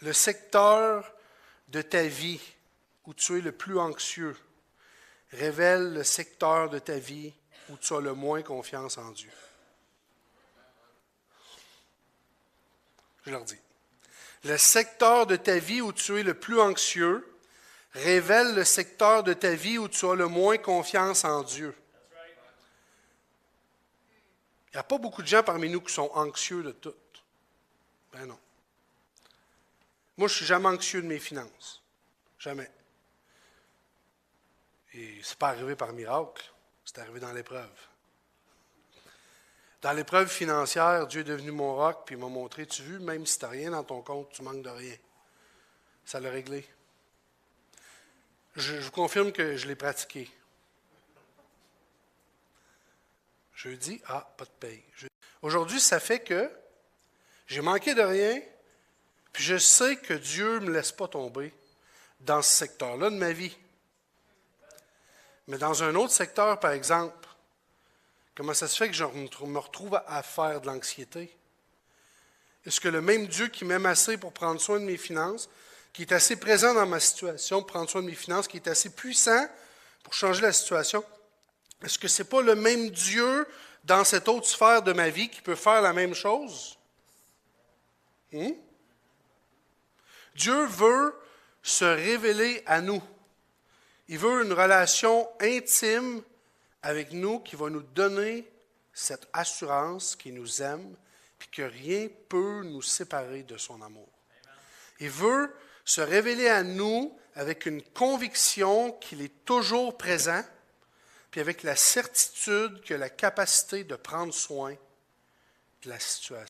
le secteur de ta vie où tu es le plus anxieux révèle le secteur de ta vie où tu as le moins confiance en Dieu. Je leur dis. Le secteur de ta vie où tu es le plus anxieux révèle le secteur de ta vie où tu as le moins confiance en Dieu. Il n'y a pas beaucoup de gens parmi nous qui sont anxieux de tout. Ben non. Moi, je ne suis jamais anxieux de mes finances. Jamais. Et ce n'est pas arrivé par miracle. C'est arrivé dans l'épreuve. Dans l'épreuve financière, Dieu est devenu mon roc, puis il m'a montré, tu vois, même si tu n'as rien dans ton compte, tu manques de rien. Ça l'a réglé. Je vous confirme que je l'ai pratiqué. Jeudi, pas de paye. Aujourd'hui, ça fait que j'ai manqué de rien, puis je sais que Dieu ne me laisse pas tomber dans ce secteur-là de ma vie. Mais dans un autre secteur, par exemple, comment ça se fait que je me retrouve à faire de l'anxiété? Est-ce que le même Dieu qui m'aime assez pour prendre soin de mes finances, qui est assez présent dans ma situation pour prendre soin de mes finances, qui est assez puissant pour changer la situation, est-ce que ce n'est pas le même Dieu dans cette autre sphère de ma vie qui peut faire la même chose? Dieu veut se révéler à nous. Il veut une relation intime avec nous qui va nous donner cette assurance qu'il nous aime et que rien ne peut nous séparer de son amour. Il veut se révéler à nous avec une conviction qu'il est toujours présent puis avec la certitude qu'il a la capacité de prendre soin de la situation.